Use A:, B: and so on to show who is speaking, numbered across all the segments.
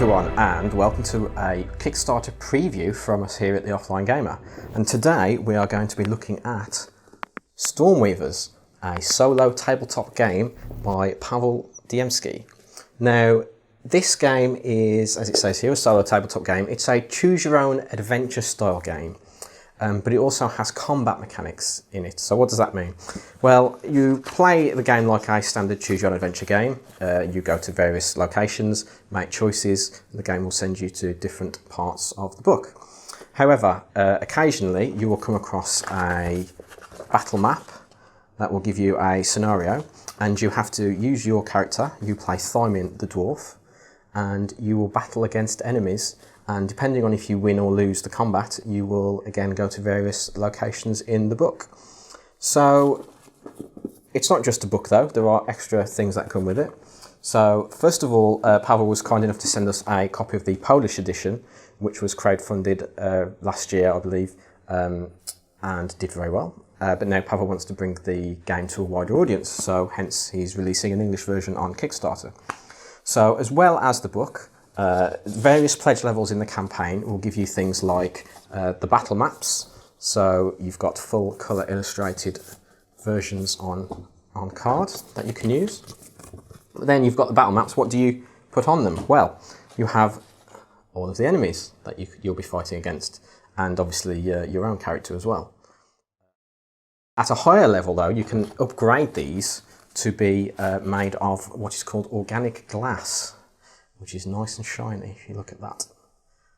A: everyone, and welcome to a Kickstarter preview from us here at the Offline Gamer. And today we are going to be looking at Stormweavers, a solo tabletop game by Pavel Diemski. Now, this game is, as it says here, a solo tabletop game. It's a choose-your-own adventure style game, but it also has combat mechanics in it. So what does that mean? Well, you play the game like a standard choose-your-own adventure game. You go to various locations, make choices, and the game will send you to different parts of the book. However, occasionally you will come across a battle map that will give you a scenario, and you have to use your character. You play Thymin the dwarf, and you will battle against enemies, and depending on if you win or lose the combat, you will again go to various locations in the book. So it's not just a book though, there are extra things that come with it. So first of all, Pavel was kind enough to send us a copy of the Polish edition, which was crowdfunded last year, I believe, and did very well. But now Pavel wants to bring the game to a wider audience, so hence he's releasing an English version on Kickstarter. So as well as the book, various pledge levels in the campaign will give you things like the battle maps. So you've got full colour illustrated versions on card that you can use. But then you've got the battle maps. What do you put on them? Well, you have all of the enemies that you'll be fighting against, and obviously your own character as well. At a higher level though, you can upgrade these to be made of what is called organic glass, which is nice and shiny if you look at that.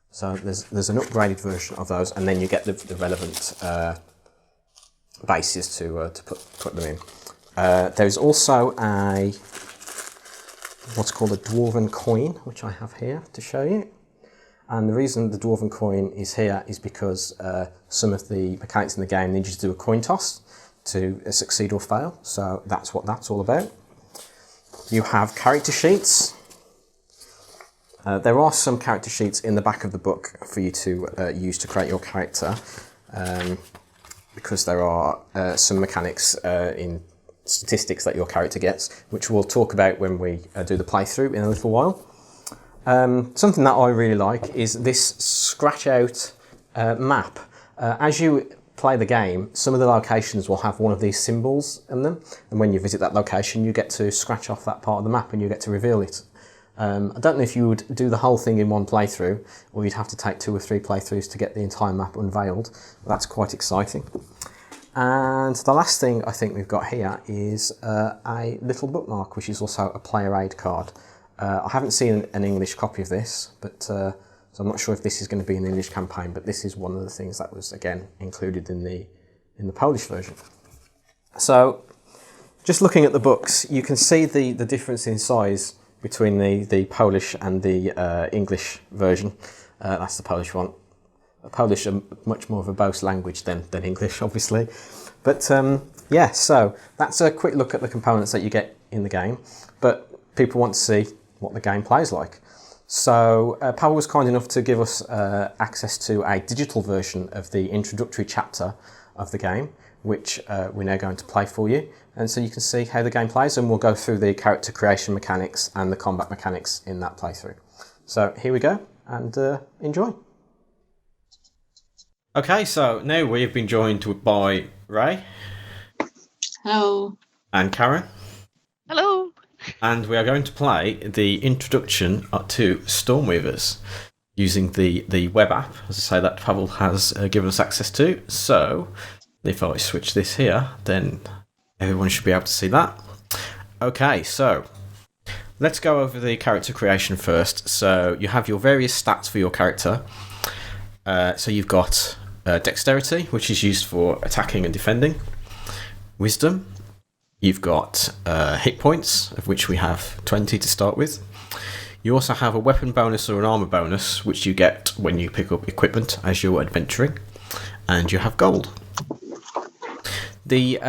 A: So there's an upgraded version of those, and then you get the relevant bases to put them in. There's also what's called a Dwarven Coin, which I have here to show you. And the reason the Dwarven Coin is here is because some of the mechanics in the game need you to do a coin toss to succeed or fail. So that's what that's all about. You have character sheets. There are some character sheets in the back of the book for you to use to create your character, because there are some mechanics in statistics that your character gets, which we'll talk about when we do the playthrough in a little while. Something that I really like is this scratch out map. As you play the game, some of the locations will have one of these symbols in them, and when you visit that location you get to scratch off that part of the map and you get to reveal it. I don't know if you would do the whole thing in one playthrough, or you'd have to take 2 or 3 playthroughs to get the entire map unveiled. That's quite exciting. And the last thing I think we've got here is a little bookmark, which is also a player aid card. I haven't seen an English copy of this, but so I'm not sure if this is going to be an English campaign, but this is one of the things that was again included in the Polish version. So just looking at the books, you can see the difference in size between the Polish and the English version. That's the Polish one. Polish are much more of a Bose language than English, obviously. But yeah, so that's a quick look at the components that you get in the game. But people want to see what the game plays like. So Pavel was kind enough to give us access to a digital version of the introductory chapter of the game, which we're now going to play for you. And so you can see how the game plays, and we'll go through the character creation mechanics and the combat mechanics in that playthrough. So here we go, and enjoy. Okay, so now we've been joined by Ray.
B: Hello.
A: And Karen.
B: Hello.
A: And we are going to play the introduction to Stormweavers using the web app, as I say, that Pavel has given us access to. So if I switch this here, then everyone should be able to see that. Okay, so let's go over the character creation first. So you have your various stats for your character. So you've got dexterity, which is used for attacking and defending. Wisdom. You've got hit points, of which we have 20 to start with. You also have a weapon bonus or an armour bonus, which you get when you pick up equipment as you're adventuring. And you have gold. The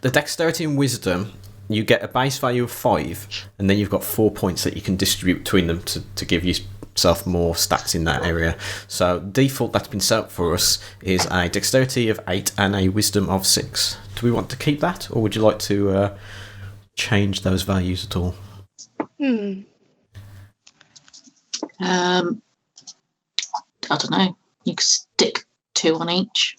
A: dexterity and wisdom, you get a base value of 5, and then you've got 4 points that you can distribute between them to give yourself more stats in that area. So default that's been set up for us is a dexterity of 8 and a wisdom of 6. Do we want to keep that, or would you like to change those values at all?
B: I don't know. You could stick 2 on each.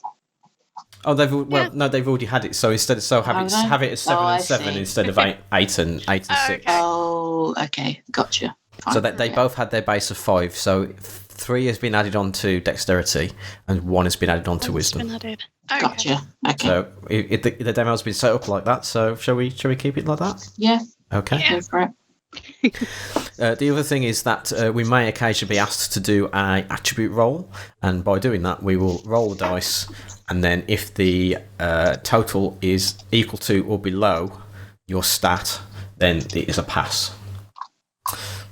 A: Oh, they've already had it. So instead of have it as 7 and 7 instead of 8 and 6.
B: Okay. Oh, okay, gotcha. Fine.
A: So that they both had their base of 5. So 3 has been added on to dexterity, and 1 has been added on to wisdom.
B: Okay. Gotcha. Okay.
A: So the demo's been set up like that. So shall we keep it like that?
B: Yeah.
A: Okay.
B: Go for it.
A: The other thing is that we may occasionally be asked to do an attribute roll, and by doing that, we will roll the dice, and then if the total is equal to or below your stat, then it is a pass.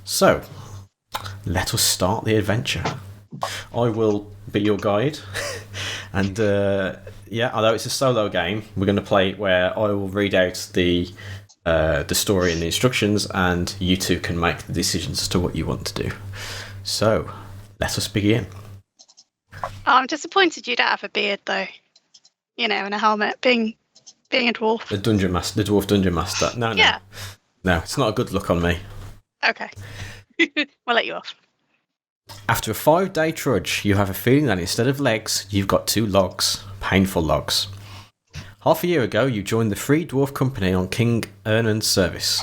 A: So, let us start the adventure. I will be your guide, and although it's a solo game, we're going to play it where I will read out the story and the instructions, and you two can make the decisions as to what you want to do. So, let us begin.
C: Oh, I'm disappointed you don't have a beard, though. And a helmet, being a dwarf.
A: The dwarf dungeon master. No,
C: Yeah.
A: No, it's not a good look on me.
C: Okay. We'll let you off.
A: After a 5-day trudge, you have a feeling that instead of legs, you've got 2 logs. Painful logs. Half a year ago, you joined the Free Dwarf Company on King Ernan's service.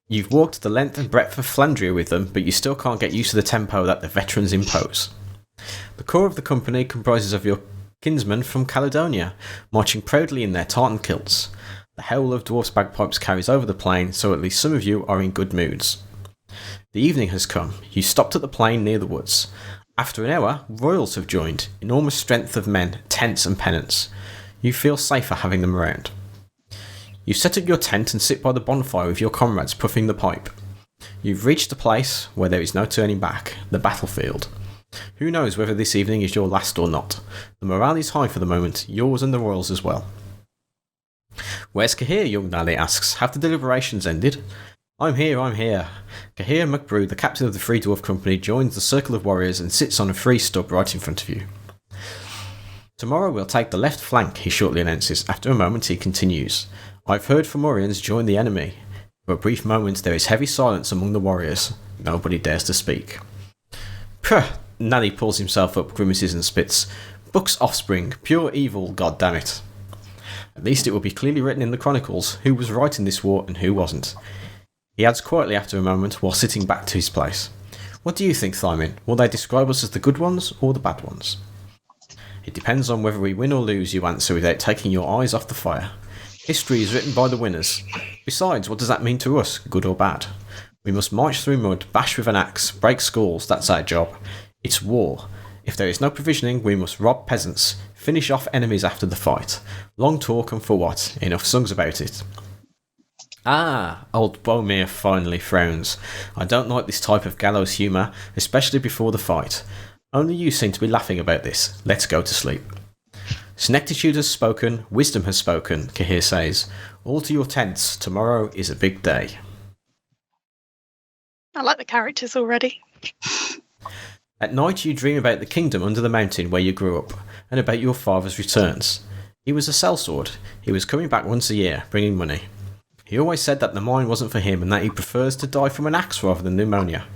A: You've walked the length and breadth of Flandria with them, but you still can't get used to the tempo that the veterans impose. The core of the company comprises of your kinsmen from Caledonia, marching proudly in their tartan kilts. The howl of dwarfs' bagpipes carries over the plain, so at least some of you are in good moods. The evening has come. You stopped at the plain near the woods. After an hour, royals have joined, enormous strength of men, tents and pennants. You feel safer having them around. You set up your tent and sit by the bonfire with your comrades puffing the pipe. You've reached the place where there is no turning back, the battlefield. Who knows whether this evening is your last or not. The morale is high for the moment, yours and the royals as well. Where's Cahir? Young Nally asks. Have the deliberations ended? I'm here. Cahir McBrew, the captain of the Free Dwarf Company, joins the circle of warriors and sits on a free stub right in front of you. Tomorrow we'll take the left flank, he shortly announces. After a moment he continues. I've heard Fomorians join the enemy. For a brief moment there is heavy silence among the warriors. Nobody dares to speak. Puh! Nally pulls himself up, grimaces and spits. Buck's offspring, pure evil, goddammit. At least it will be clearly written in the chronicles who was right in this war and who wasn't. He adds quietly after a moment while sitting back to his place. What do you think, Thymin? Will they describe us as the good ones or the bad ones? It depends on whether we win or lose, you answer without taking your eyes off the fire. History is written by the winners. Besides, what does that mean to us, good or bad? We must march through mud, bash with an axe, break skulls, that's our job. It's war. If there is no provisioning, we must rob peasants, finish off enemies after the fight. Long talk and for what? Enough songs about it. Ah, old Bomir finally frowns. I don't like this type of gallows humour, especially before the fight. Only you seem to be laughing about this. Let's go to sleep. Snectitude has spoken, wisdom has spoken, Cahir says. All to your tents, tomorrow is a big day.
C: I like the characters already.
A: At night you dream about the kingdom under the mountain where you grew up, and about your father's returns. He was a sellsword. He was coming back once a year, bringing money. He always said that the mine wasn't for him and that he prefers to die from an axe rather than pneumonia.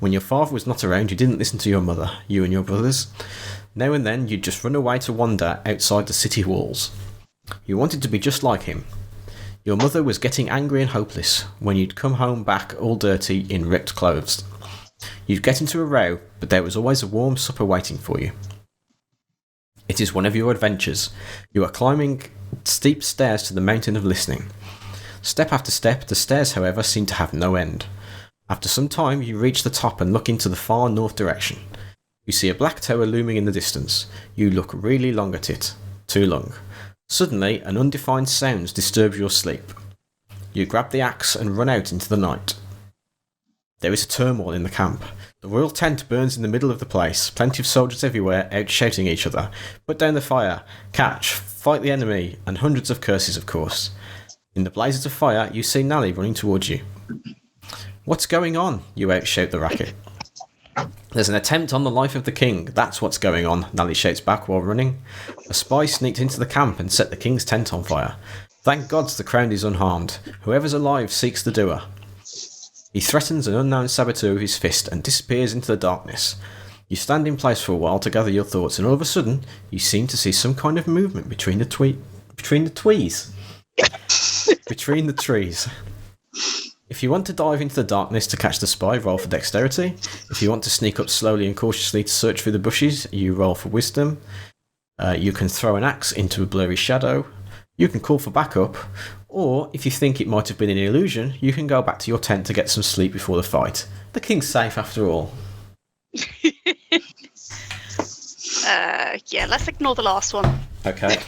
A: When your father was not around, you didn't listen to your mother, you and your brothers. Now and then you'd just run away to wander outside the city walls. You wanted to be just like him. Your mother was getting angry and hopeless when you'd come home back all dirty in ripped clothes. You'd get into a row, but there was always a warm supper waiting for you. It is one of your adventures. You are climbing steep stairs to the mountain of listening. Step after step, the stairs, however, seem to have no end. After some time, you reach the top and look into the far north direction. You see a black tower looming in the distance. You look really long at it. Too long. Suddenly, an undefined sound disturbs your sleep. You grab the axe and run out into the night. There is a turmoil in the camp. The royal tent burns in the middle of the place, plenty of soldiers everywhere out shouting each other. Put down the fire, catch, fight the enemy, and hundreds of curses, of course. In the blazes of fire, you see Nally running towards you. What's going on? You outshout the racket. There's an attempt on the life of the king, that's what's going on, Nally shouts back while running. A spy sneaked into the camp and set the king's tent on fire. Thank gods the crown is unharmed. Whoever's alive seeks the doer. He threatens an unknown saboteur with his fist and disappears into the darkness. You stand in place for a while to gather your thoughts, and all of a sudden, you seem to see some kind of movement between the trees. If you want to dive into the darkness to catch the spy, roll for dexterity. If you want to sneak up slowly and cautiously to search through the bushes, you roll for wisdom. You can throw an axe into a blurry shadow. You can call for backup. Or, if you think it might have been an illusion, you can go back to your tent to get some sleep before the fight. The king's safe after all.
C: Yeah, let's ignore the last one.
A: Okay.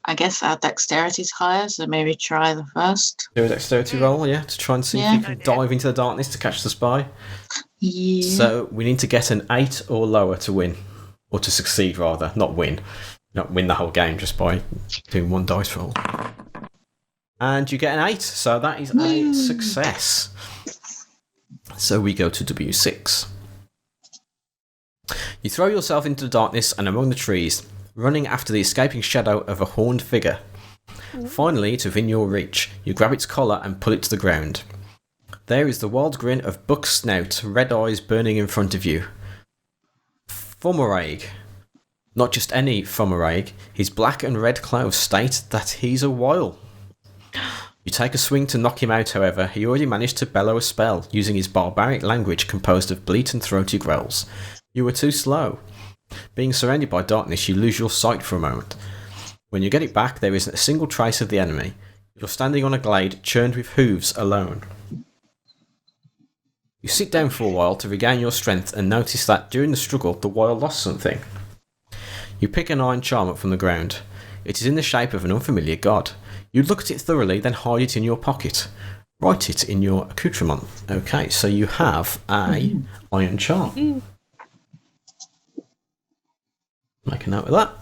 B: I guess our dexterity's higher, so maybe try the first.
A: Do a dexterity roll, yeah, to try and see if you can dive into the darkness to catch the spy.
B: Yeah.
A: So we need to get an 8 or lower to win. Or to succeed, rather. Not win. Not win the whole game just by doing one dice roll. And you get an 8, so that is a success. So we go to W6. You throw yourself into the darkness and among the trees, running after the escaping shadow of a horned figure. Finally, it's within your reach. You grab its collar and pull it to the ground. There is the wild grin of Buck's snout, red eyes burning in front of you. Fomorag. Not just any Fomorag. His black and red clothes state that he's a Wile. You take a swing to knock him out, however. He already managed to bellow a spell, using his barbaric language composed of bleat and throaty growls. You were too slow. Being surrounded by darkness, you lose your sight for a moment. When you get it back, there isn't a single trace of the enemy. You're standing on a glade churned with hooves alone. You sit down for a while to regain your strength and notice that during the struggle, the Wile lost something. You pick an iron charm up from the ground. It is in the shape of an unfamiliar god. You look at it thoroughly, then hide it in your pocket. Write it in your accoutrement. Okay, so you have a iron charm. Make a note of that.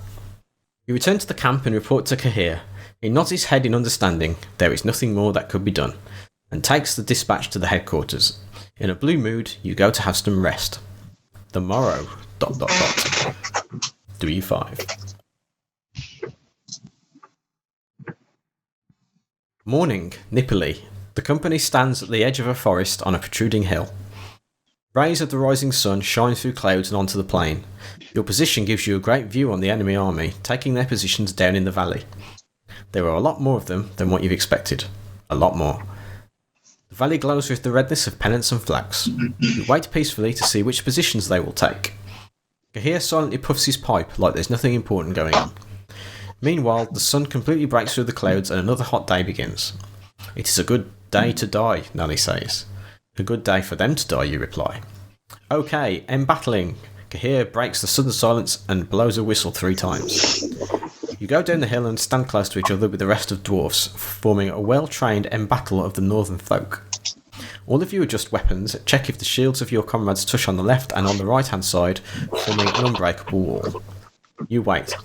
A: You return to the camp and report to Kahir. He nods his head in understanding. There is nothing more that could be done, and takes the dispatch to the headquarters. In a blue mood, you go to have some rest. The morrow... ... W5. Morning, Nippoli. The company stands at the edge of a forest on a protruding hill. Rays of the rising sun shine through clouds and onto the plain. Your position gives you a great view on the enemy army, taking their positions down in the valley. There are a lot more of them than what you've expected. A lot more. The valley glows with the redness of pennants and flags. You wait peacefully to see which positions they will take. Kahir silently puffs his pipe like there's nothing important going on. Meanwhile, the sun completely breaks through the clouds and another hot day begins. It is a good day to die, Nelly says. A good day for them to die, you reply. Okay, end battling. Kahir breaks the sudden silence and blows a whistle 3 times. You go down the hill and stand close to each other with the rest of dwarfs, forming a well-trained embattle of the northern folk. All of you adjust weapons, check if the shields of your comrades touch on the left and on the right-hand side, forming an unbreakable wall. You wait.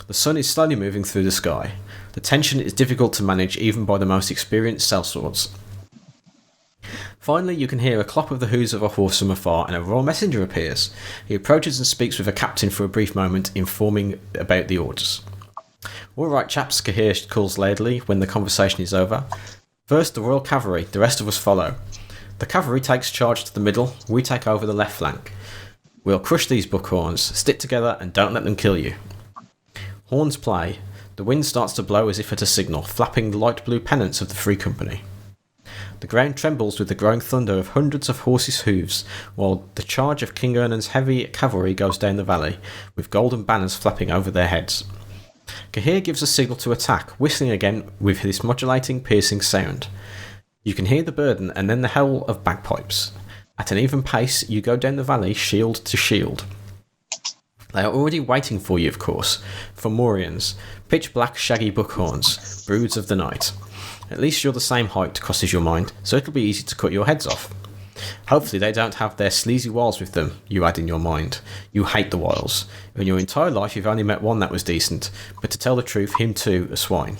A: The sun is slowly moving through the sky. The tension is difficult to manage even by the most experienced sellswords. Finally, you can hear a clop of the hooves of a horse from afar and a royal messenger appears. He approaches and speaks with a captain for a brief moment, informing about the orders. All right, chaps, Kahir calls loudly when the conversation is over. First, the royal cavalry. The rest of us follow. The cavalry takes charge to the middle. We take over the left flank. We'll crush these buckhorns. Stick together and don't let them kill you. Horns play. The wind starts to blow as if at a signal, flapping the light blue pennants of the Free Company. The ground trembles with the growing thunder of hundreds of horses' hooves, while the charge of King Ernan's heavy cavalry goes down the valley, with golden banners flapping over their heads. Kahir gives a signal to attack, whistling again with this modulating, piercing sound. You can hear the burden and then the howl of bagpipes. At an even pace, you go down the valley, shield to shield. They are already waiting for you, of course, Fomorians, pitch-black shaggy buckhorns, broods of the night. At least you're the same height, crosses your mind, so it'll be easy to cut your heads off. Hopefully they don't have their sleazy wiles with them, you add in your mind. You hate the wiles. In your entire life you've only met one that was decent, but to tell the truth, him too, a swine.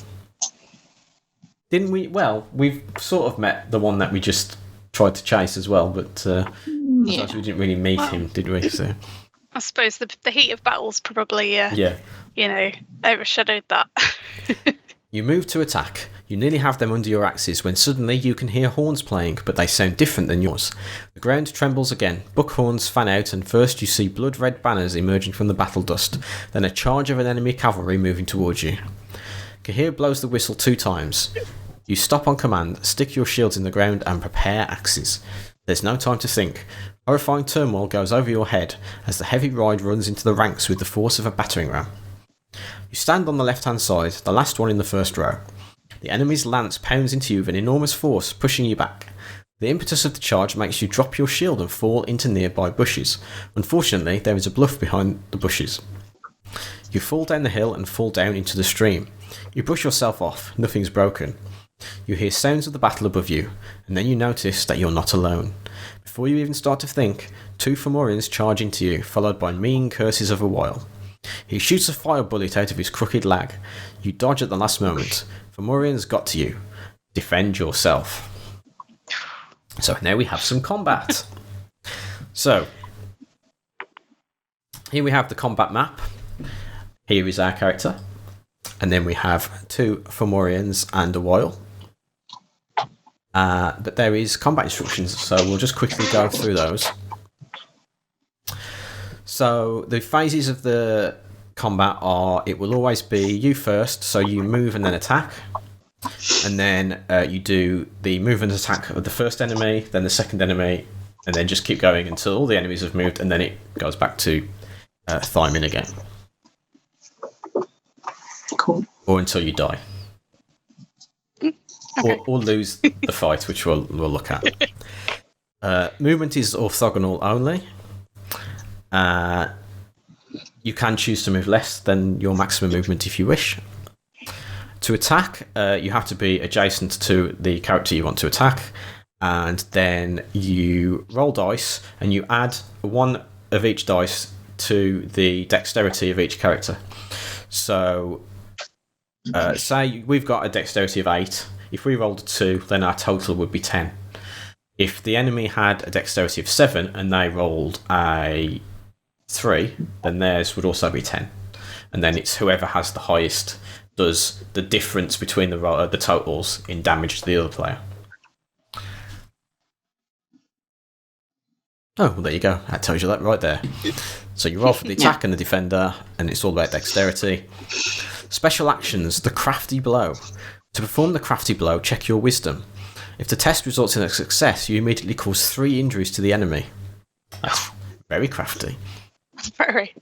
A: Didn't we? Well, we've sort of met the one that we just tried to chase as well, but we didn't really meet him, did we? So
C: I suppose the heat of battles probably, overshadowed that.
A: You move to attack. You nearly have them under your axes when suddenly you can hear horns playing, but they sound different than yours. The ground trembles again, buckhorns fan out, and first you see blood-red banners emerging from the battle dust, then a charge of an enemy cavalry moving towards you. Kahir blows the whistle 2 times. You stop on command, stick your shields in the ground, and prepare axes. There's no time to think. Horrifying turmoil goes over your head as the heavy ride runs into the ranks with the force of a battering ram. You stand on the left-hand side, the last one in the first row. The enemy's lance pounds into you with an enormous force, pushing you back. The impetus of the charge makes you drop your shield and fall into nearby bushes. Unfortunately, there is a bluff behind the bushes. You fall down the hill and fall down into the stream. You brush yourself off, nothing's broken. You hear sounds of the battle above you, and then you notice that you're not alone. Before you even start to think, 2 Fomorians charge into you, followed by mean curses of a while. He shoots a fire bullet out of his crooked lag. You dodge at the last moment. Fomorians got to you. Defend yourself. So now we have some combat. So, here we have the combat map. Here is our character. And then we have 2 Fomorians and a while. But there is combat instructions, so we'll just quickly go through those. So the phases of the combat are, it will always be you first, so you move and then attack. And then you do the move and attack of the first enemy, then the second enemy, and then just keep going until all the enemies have moved, and then it goes back to Thymin again.
B: Cool.
A: Or until you die.
C: Okay.
A: Or lose the fight, which we'll look at. Movement is orthogonal only. You can choose to move less than your maximum movement if you wish. To attack, you have to be adjacent to the character you want to attack, and then you roll dice, and you add 1 of each dice to the dexterity of each character. So, say we've got a dexterity of 8. If we rolled a 2, then our total would be 10. If the enemy had a dexterity of 7 and they rolled a 3, then theirs would also be 10. And then it's whoever has the highest does the difference between the totals in damage to the other player. Oh, well, there you go. That tells you that right there. So you roll for the attack and the defender, and it's all about dexterity. Special actions, the Crafty Blow. To perform the Crafty Blow, check your wisdom. If the test results in a success, you immediately cause 3 injuries to the enemy. That's very crafty.
C: Very.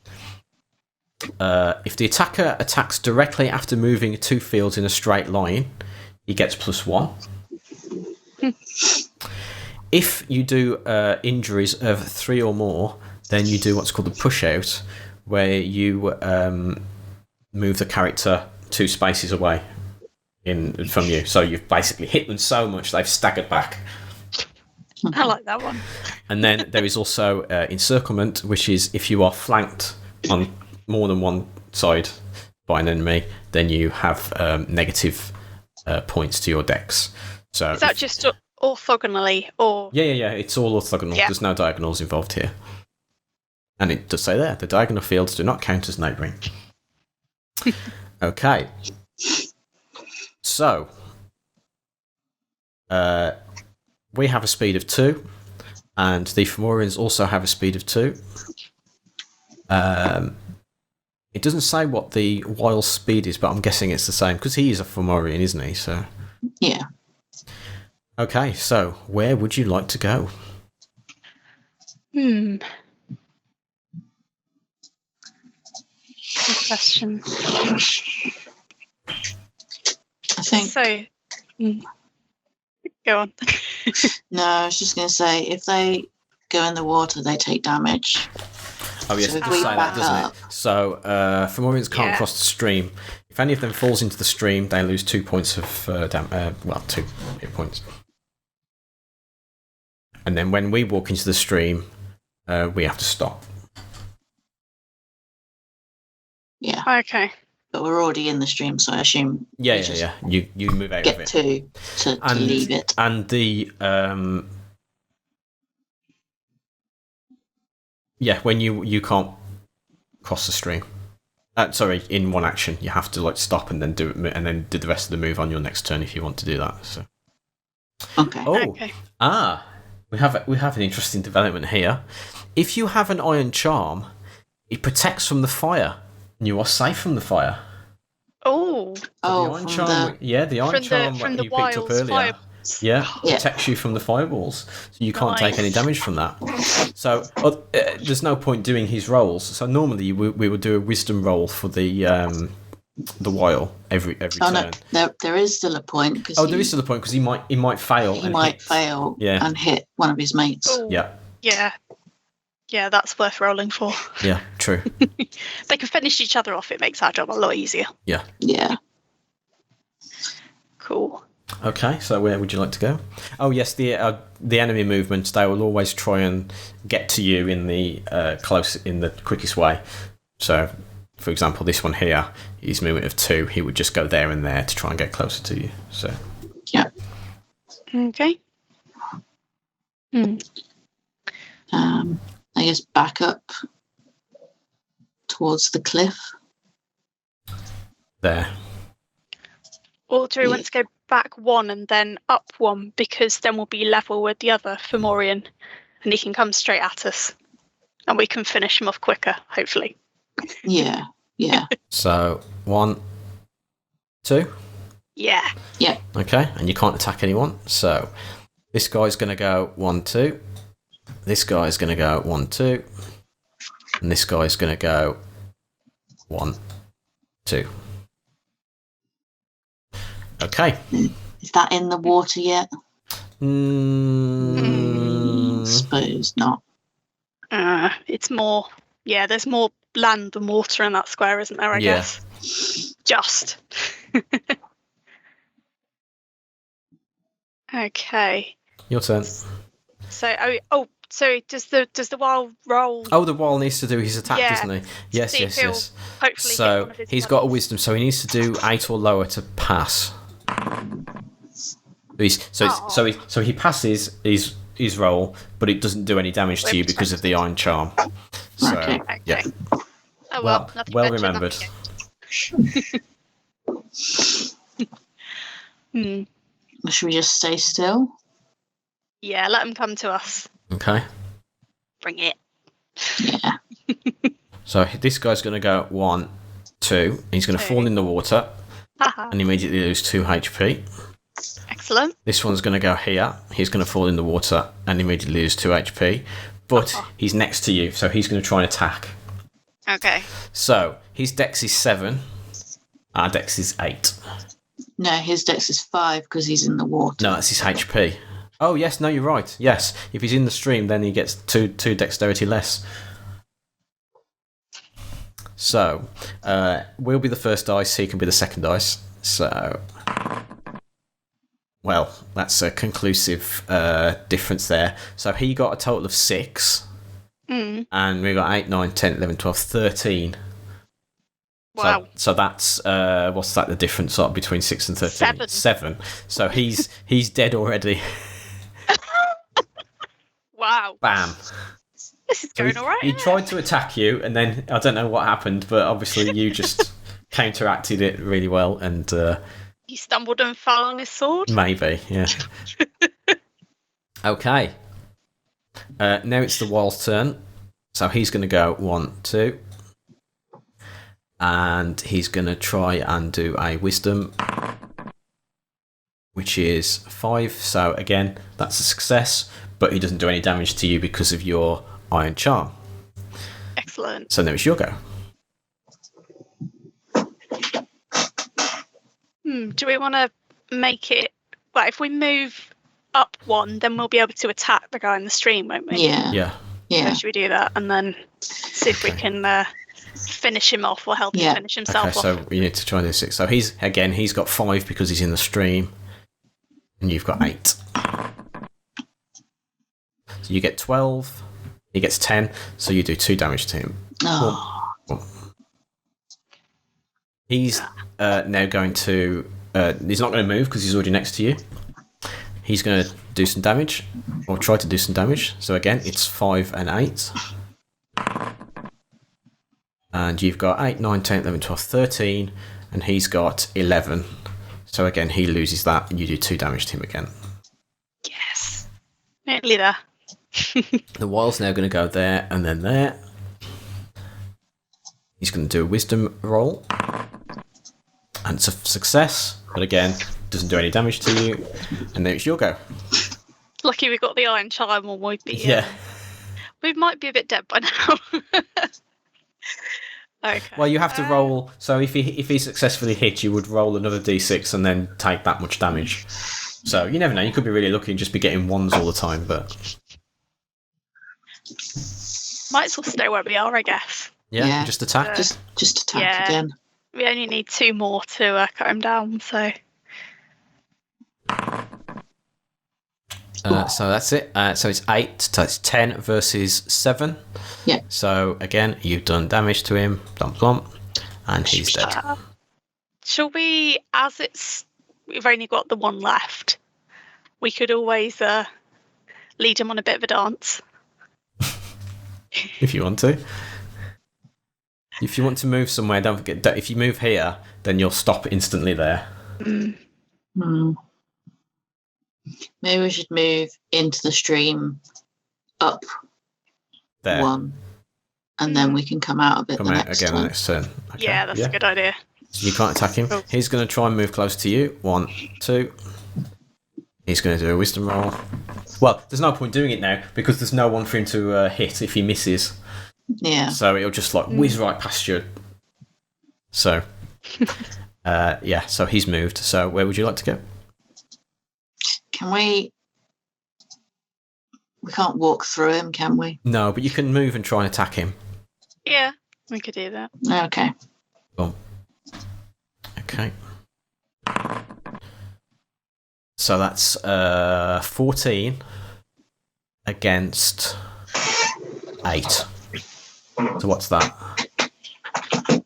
A: If the attacker attacks directly after moving 2 fields in a straight line, he gets +1. If you do injuries of 3 or more, then you do what's called a push-out, where you move the character 2 spaces away from you. So you've basically hit them so much they've staggered back.
C: I like that one.
A: And then there is also encirclement, which is if you are flanked on more than one side by an enemy, then you have negative points to your dex. So
C: Is that just orthogonally, or?
A: Yeah. It's all orthogonal.
C: Yeah.
A: There's no diagonals involved here. And it does say there, the diagonal fields do not count as neighbouring. Okay. So, we have a speed of 2, and the Fomorians also have a speed of 2. It doesn't say what the Wild speed is, but I'm guessing it's the same, because he is a Fomorian, isn't he? So,
B: Yeah.
A: okay, so where would you like to go?
C: Good question.
B: I think.
C: So, go on.
B: No, I was just going to say, if they go in the water, they take damage.
A: Oh yes,
B: So
A: it
B: if
A: does
B: we
A: say that,
B: back
A: doesn't
B: up-
A: it? So, Fomorians can't
C: Yeah.
A: cross the stream. If any of them falls into the stream, they lose 2 points of 2 hit points. And then when we walk into the stream, we have to stop.
B: Yeah,
C: Okay.
B: but we're already in the stream, so I assume
A: Yeah. You move out of
B: get
A: it.
B: to
A: And-
B: leave it.
A: And the when you can't cross the stream. Sorry, in one action, you have to like stop and then do it, and then do the rest of the move on your next turn if you want to do that. So.
B: Okay.
A: Oh,
C: Okay.
A: we have an interesting development here. If you have an iron charm, it protects from the fire, and you are safe from the fire.
C: Oh.
A: So
B: Oh,
A: the iron
B: from
A: charm, the iron charm
C: from
A: that
C: the
A: you picked up
C: wiles,
A: earlier.
C: fireballs.
A: Yeah,
B: Yeah.
A: protects you from the fireballs, so you can't take
C: Nice.
A: any damage from that. So there's no point doing his rolls. So normally we would do a wisdom roll for the wile every
B: Oh
A: turn.
B: no, there is still a point because
A: There is still a point because he might fail.
B: he
A: and
B: might
A: hit.
B: fail
A: Yeah.
B: and hit one of his mates.
C: Oh,
A: Yeah,
C: yeah, that's worth rolling for.
A: yeah, true.
C: They can finish each other off. It makes our job a lot easier.
A: Yeah.
B: Yeah.
C: Cool.
A: Okay, so where would you like to go? Oh yes, the enemy movements. They will always try and get to you in the quickest way. So, for example, this one here, his movement of 2, he would just go there and there to try and get closer to you. So.
B: Yeah.
C: Okay.
B: I guess back up towards the cliff.
A: There.
C: Or do we want to go back 1 and then up 1, because then we'll be level with the other Fomorian and he can come straight at us and we can finish him off quicker, hopefully.
B: Yeah. Yeah.
A: So 1, 2.
C: Yeah.
B: Yeah.
A: Okay, and you can't attack anyone. So this guy's going to go 1, 2. This guy's going to go 1, 2. And this guy's going to go 1, 2. Okay.
B: Is that in the water yet?
A: Mm,
B: Suppose not.
C: It's more, there's more land than water in that square, isn't there, I
A: Yeah.
C: guess? Just. Okay.
A: Your turn.
C: So, so does the wild roll?
A: Oh, the wall needs to do his attack,
C: Yeah.
A: doesn't he? Yes,
C: See if
A: yes,
C: he'll
A: yes.
C: hopefully hit
A: So
C: one of his
A: he's got a
C: ones.
A: wisdom, so he needs to do 8 or lower to pass. So he passes his roll, but it doesn't do any damage to you because of the iron charm. So
B: Okay.
A: yeah,
C: Oh well, nothing
A: well
C: ventured,
A: remembered.
C: nothing gained.
B: Should we just stay still?
C: Yeah, let him come to us.
A: Okay.
C: Bring it.
B: Yeah.
A: So this guy's going to go 1, 2. He's going to fall in the water
C: Haha.
A: and immediately lose 2 HP.
C: Excellent.
A: This one's going to go here. He's going to fall in the water and immediately lose 2 HP. But he's next to you, so he's going to try and attack.
C: Okay.
A: So his dex is 7. Our dex is 8.
B: No, his dex is 5 because he's in the water.
A: No, that's his HP. Oh, yes, no, you're right. Yes, if he's in the stream, then he gets 2 dexterity less. So, we'll be the first dice, he can be the second dice. So, well, that's a conclusive difference there. So he got a total of 6, and we got 8, 9, 10, 11, 12, 13.
C: Wow.
A: So that's what's that? The difference between 6 and 13?
C: 7.
A: So he's dead already.
C: Wow.
A: Bam.
C: This is
A: So
C: going all right.
A: he tried to attack you, and then I don't know what happened, but obviously you just counteracted it really well, and
C: He stumbled and fell on his sword.
A: maybe, yeah. Okay. Now it's the wild's turn. So he's going to go 1, 2. And he's going to try and do a wisdom, which is 5. So again, that's a success, but he doesn't do any damage to you because of your iron charm.
C: Excellent.
A: So now it's your go.
C: Do we want to make it... Well, if we move up 1, then we'll be able to attack the guy in the stream, won't we?
B: Yeah.
A: Yeah.
B: Yeah.
C: So should we do that and then see if we can finish him off or help him finish himself
A: Okay,
C: off?
A: so you need to try and do 6. So he's got 5 because he's in the stream, and you've got 8. So you get 12. He gets 10. So you do 2 damage to him.
B: Oh.
A: He's now going to. He's not going to move because he's already next to you. He's going to do some damage, or try to do some damage. So again, it's 5 and 8. And you've got 8, 9, 10, 11, 12, 13, and he's got 11. So again, he loses that, and you do 2 damage to him again.
C: Yes. Nearly there.
A: The wild's now going to go there and then there. He's going to do a wisdom roll. And it's a success, but again, doesn't do any damage to you. And then it's your go.
C: Lucky we got the iron chime, or we'd be.
A: Yeah.
C: We might be a bit dead by now. Okay.
A: Well, you have to roll. So if he successfully hits, you would roll another d6 and then take that much damage. So you never know. You could be really lucky and just be getting 1s all the time, but
C: Might as well stay where we are, I guess.
A: yeah. Just attack.
B: Just attack again.
C: We only need 2 more to cut him down, so.
A: So that's it. So it's 8. So it's 10 versus 7.
B: Yeah.
A: So again, you've done damage to him. Plump plump, and he's dead.
C: Shall we, as we've only got the one left, we could always lead him on a bit of a dance.
A: If you want to. If you want to move somewhere, don't forget that if you move here, then you'll stop instantly there.
B: Maybe we should move into the stream up
A: There.
B: 1, and then we can come out of it
A: Come
B: the
A: out
B: next
A: again
B: time.
A: the next turn. Okay.
C: Yeah, that's a good idea.
A: So you can't attack him.
C: Cool.
A: He's going to try and move close to you. 1, 2. He's going to do a wisdom roll. Well, there's no point doing it now because there's no one for him to hit if he misses.
B: Yeah.
A: So it'll just like whiz right past you. So, yeah. So he's moved. So where would you like to go?
B: Can we? We can't walk through him, can we?
A: No, but you can move and try and attack him.
C: Yeah, we could do that.
B: Okay.
A: Boom. Okay. So that's 14 against 8. So what's that?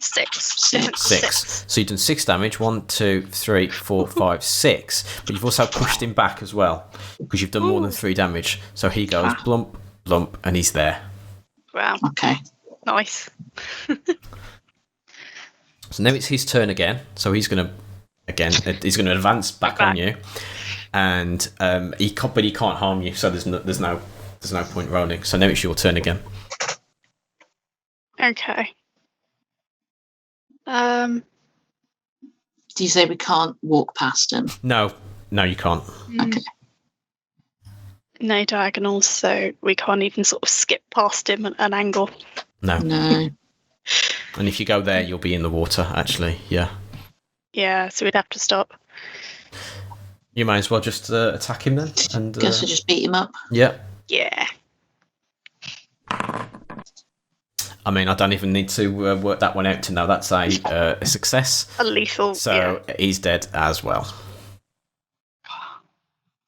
C: 6.
A: 6. So you've done 6 damage. 1, 2, 3, 4, 5, 6. But you've also pushed him back as well because you've done more than 3 damage. So he goes blump, blump, and he's there.
C: Wow.
B: Okay.
C: Nice.
A: So now it's his turn again. So he's going to advance back on you, and he can't harm you. So there's no point rolling. So now it's your turn again.
C: Okay.
B: Do you say we can't walk past him?
A: No, you can't.
B: Okay.
C: No diagonals, so we can't even sort of skip past him at an angle.
A: No.
B: No.
A: And if you go there, you'll be in the water. Actually, yeah.
C: Yeah, so we'd have to stop.
A: You might as well just attack him then. And
B: Guess we'll just beat him up.
A: yeah.
C: Yeah.
A: I mean, I don't even need to work that one out to know that's a success.
C: A lethal.
A: So he's dead as well.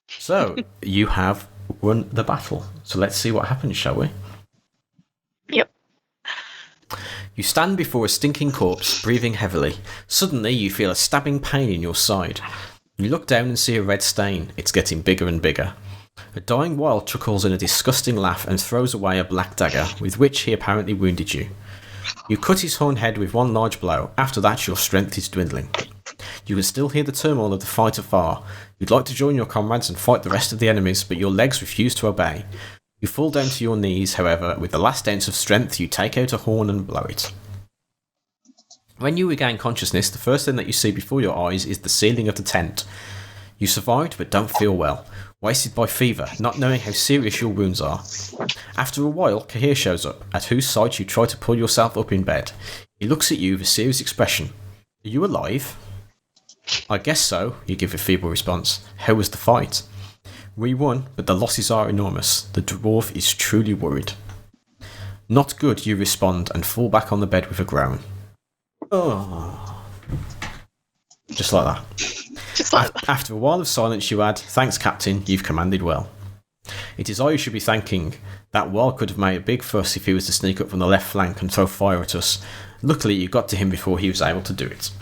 A: So you have won the battle. So let's see what happens, shall we?
C: Yep.
A: You stand before a stinking corpse, breathing heavily. Suddenly, you feel a stabbing pain in your side. You look down and see a red stain. It's getting bigger and bigger. A dying wild chuckles in a disgusting laugh and throws away a black dagger, with which he apparently wounded you. You cut his horn head with one large blow. After that, your strength is dwindling. You can still hear the turmoil of the fight afar. You'd like to join your comrades and fight the rest of the enemies, but your legs refuse to obey. You fall down to your knees, however. With the last ounce of strength, you take out a horn and blow it. When you regain consciousness, the first thing that you see before your eyes is the ceiling of the tent. You survived, but don't feel well. Wasted by fever, not knowing how serious your wounds are. After a while, Kahir shows up, at whose side you try to pull yourself up in bed. He looks at you with a serious expression. Are you alive? I guess so, you give a feeble response. How was the fight? We won, but the losses are enormous. The dwarf is truly worried. Not good, you respond, and fall back on the bed with a groan. Oh. Just like that.
C: Just like that.
A: After a while of silence, you add, "Thanks, Captain, you've commanded well. It is I you should be thanking. That wild could have made a big fuss if he was to sneak up from the left flank and throw fire at us. Luckily, you got to him before he was able to do it."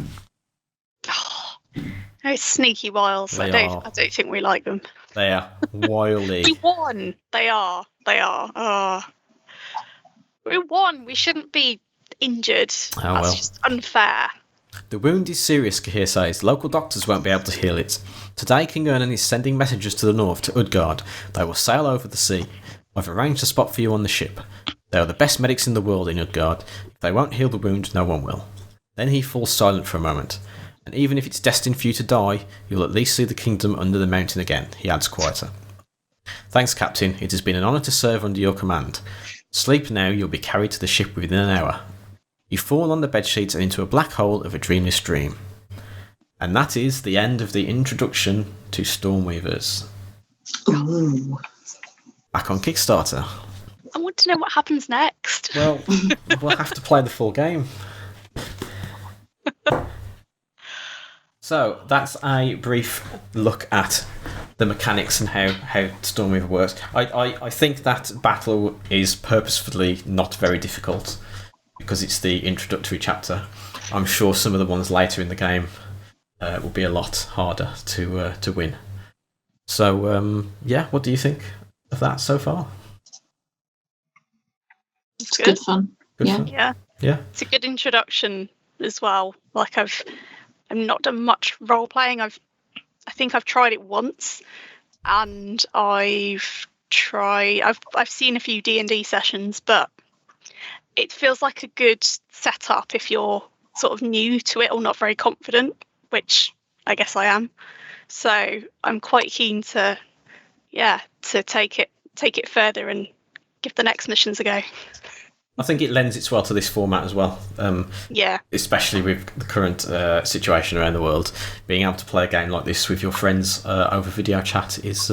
C: Those sneaky wiles. I don't think we like them.
A: They are wily.
C: We won. They are. We won. We shouldn't be injured.
A: Oh,
C: That's
A: well.
C: just unfair.
A: The wound is serious, Kahir says. Local doctors won't be able to heal it. Today, King Ernan is sending messengers to the north, to Udgard. They will sail over the sea. I've arranged a spot for you on the ship. They are the best medics in the world in Udgard. If they won't heal the wound, no one will. Then he falls silent for a moment. And even if it's destined for you to die, you'll at least see the kingdom under the mountain again, he adds quieter. Thanks, Captain. It has been an honour to serve under your command. Sleep now, you'll be carried to the ship within an hour. You fall on the bedsheets and into a black hole of a dreamless dream. And that is the end of the introduction to Stormweavers.
B: Ooh.
A: Back on Kickstarter.
C: I want to know what happens next.
A: Well, we'll have to play the full game. So, that's a brief look at the mechanics and how Stormweaver works. I think that battle is purposefully not very difficult because it's the introductory chapter. I'm sure some of the ones later in the game will be a lot harder to win. So, yeah, what do you think of that so far?
B: It's good fun.
A: Good
B: Yeah.
A: fun?
C: Yeah.
A: Yeah.
C: It's a good introduction as well. Like I've not done much role playing. I think I've tried it once, and I've seen a few D&D sessions, but it feels like a good setup if you're sort of new to it or not very confident, which I guess I am. So I'm quite keen to take it further and give the next missions a go.
A: I think it lends itself well to this format as well.
C: Yeah.
A: Especially with the current situation around the world. Being able to play a game like this with your friends over video chat is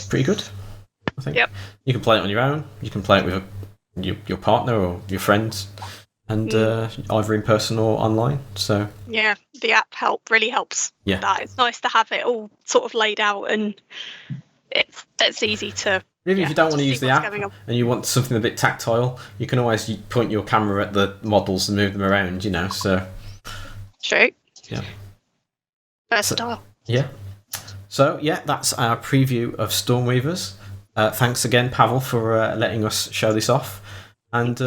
A: pretty good, I think.
C: Yep.
A: You can play it on your own. You can play it with your partner or your friends, and either in person or online. So
C: Yeah, the app really helps.
A: Yeah.
C: That it's nice to have it all sort of laid out, and it's easy to.
A: Even if you don't want to use the
C: what's
A: app
C: going on.
A: and you want something a bit tactile, you can always point your camera at the models and move them around, so...
C: True.
A: Yeah.
C: Versatile.
A: Yeah. So, yeah, that's our preview of Stormweavers. Thanks again, Pavel, for letting us show this off. And,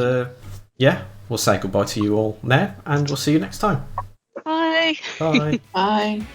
A: yeah, we'll say goodbye to you all now, and we'll see you next time.
C: Bye.
A: Bye.
B: Bye.